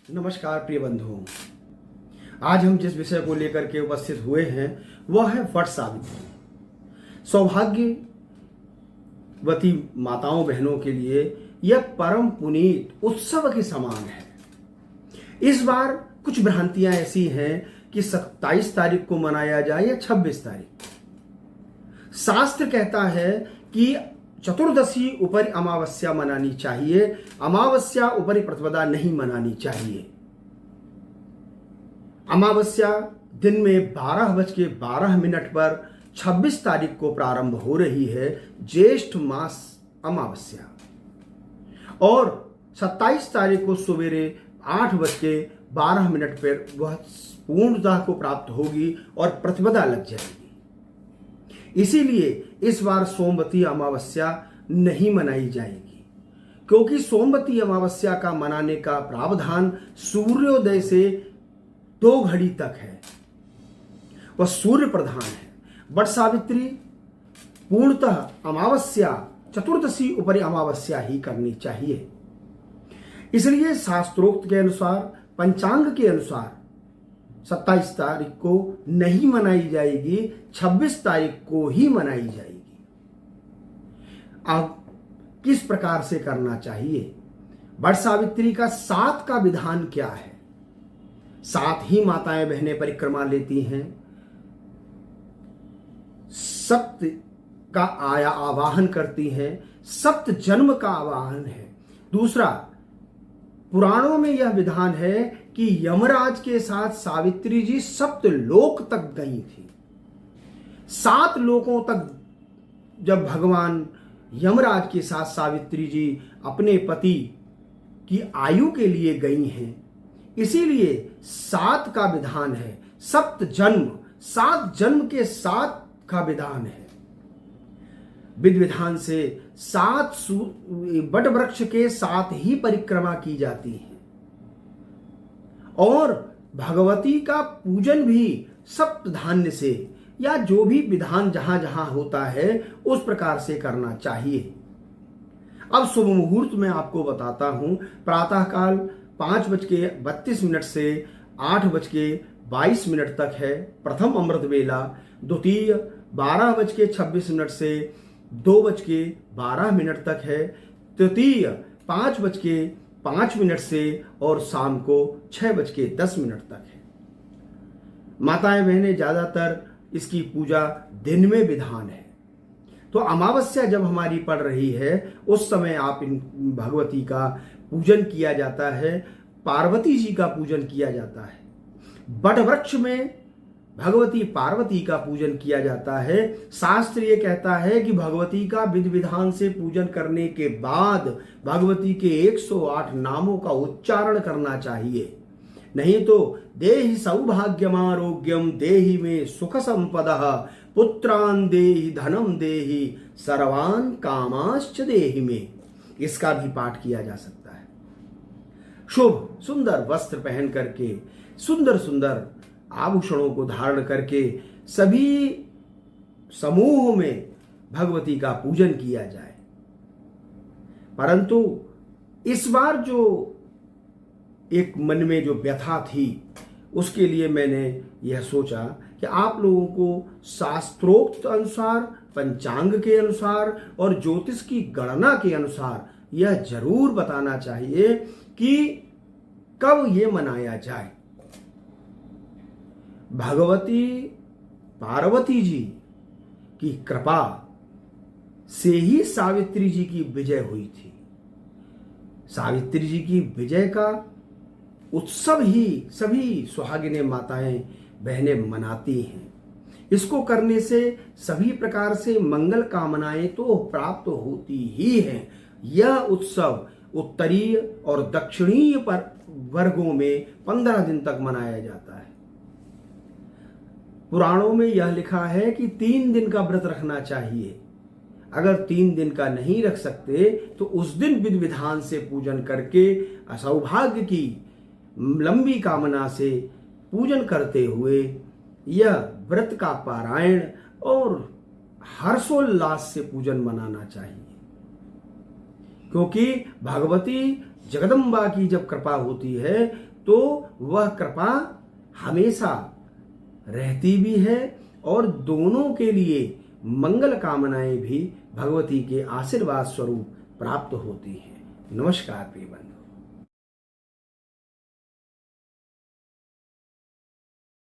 नमस्कार प्रिय बंधुओं, आज हम जिस विषय को लेकर के उपस्थित हुए हैं वह है वट सावित्री। सौभाग्यवती माताओं बहनों के लिए यह परम पुनीत उत्सव के समान है। इस बार कुछ भ्रांतियां ऐसी हैं कि 27 तारीख को मनाया जाए या 26 तारीख। शास्त्र कहता है कि चतुर्दशी ऊपर अमावस्या मनानी चाहिए, अमावस्या ऊपर प्रतिपदा नहीं मनानी चाहिए। अमावस्या दिन में 12:12 पर 26 तारीख को प्रारंभ हो रही है, ज्येष्ठ मास अमावस्या, और 27 तारीख को सवेरे 8:12 पर वह पूर्णता को प्राप्त होगी और प्रतिपदा लग जाएगी। इसीलिए इस बार सोमवती अमावस्या नहीं मनाई जाएगी, क्योंकि सोमवती अमावस्या का मनाने का प्रावधान सूर्योदय से 2 घड़ी तक है, वह सूर्य प्रधान है। वट सावित्री पूर्णतः अमावस्या चतुर्दशी ऊपरी अमावस्या ही करनी चाहिए। इसलिए शास्त्रोक्त के अनुसार, पंचांग के अनुसार 27 तारीख को नहीं मनाई जाएगी, 26 तारीख को ही मनाई जाएगी। अब किस प्रकार से करना चाहिए? वट सावित्री का 7 का विधान क्या है? 7 ही माताएं बहनें परिक्रमा लेती हैं। सप्त का आवाहन करती हैं, सप्त जन्म का आवाहन है। दूसरा, पुराणों में यह विधान है कि यमराज के साथ सावित्री जी 7 लोक तक गई थी। 7 लोकों तक जब भगवान यमराज के साथ सावित्री जी अपने पति की आयु के लिए गई हैं, इसीलिए 7 का विधान है। 7 जन्म, 7 जन्म के 7 का विधान है। विधि विधान से 7 वट वृक्ष के 7 ही परिक्रमा की जाती है, और भगवती का पूजन भी सप्त धान्य से या जो भी विधान जहां जहां होता है उस प्रकार से करना चाहिए। अब शुभ मुहूर्त में आपको बताता हूं। प्रातःकाल 5:32 से 8:22 तक है प्रथम अमृत वेला। द्वितीय 12:26 से 2:12 तक है। तृतीय 5:05 से और शाम को 6:10 तक है। माताएं बहनें ज्यादातर इसकी पूजा दिन में विधान है। तो अमावस्या जब हमारी पड़ रही है उस समय आप इन भगवती का पूजन किया जाता है, पार्वती जी का पूजन किया जाता है। वट वृक्ष में भगवती पार्वती का पूजन किया जाता है। शास्त्र ये कहता है कि भगवती का विधि विधान से पूजन करने के बाद भगवती के 108 नामों का उच्चारण करना चाहिए, नहीं तो देहि सौभाग्यमारोग्यम देहि में सुख संपदः पुत्रान देहि धनम देहि सर्वान कामाश्च देहि में, इसका भी पाठ किया जा सकता है। शुभ सुंदर वस्त्र पहन करके, सुंदर सुंदर आभूषणों को धारण करके सभी समूह में भगवती का पूजन किया जाए। परंतु इस बार जो एक मन में जो व्यथा थी, उसके लिए मैंने यह सोचा कि आप लोगों को शास्त्रोक्त अनुसार, पंचांग के अनुसार और ज्योतिष की गणना के अनुसार यह जरूर बताना चाहिए कि कब यह मनाया जाए। भगवती पार्वती जी की कृपा से ही सावित्री जी की विजय हुई थी। सावित्री जी की विजय का उत्सव ही सभी सुहागिनें माताएं बहनें मनाती हैं। इसको करने से सभी प्रकार से मंगल कामनाएं तो प्राप्त होती ही हैं। यह उत्सव उत्तरीय और दक्षिणीय पर वर्गों में 15 दिन तक मनाया जाता है। पुराणों में यह लिखा है कि 3 दिन का व्रत रखना चाहिए। अगर 3 दिन का नहीं रख सकते तो उस दिन विधि विधान से पूजन करके सौभाग्य की लंबी कामना से पूजन करते हुए यह व्रत का पारायण और हर्षोल्लास से पूजन मनाना चाहिए। क्योंकि भगवती जगदम्बा की जब कृपा होती है तो वह कृपा हमेशा रहती भी है और दोनों के लिए मंगल कामनाएं भी भगवती के आशीर्वाद स्वरूप प्राप्त होती हैं। नमस्कार प्रिय बंधु।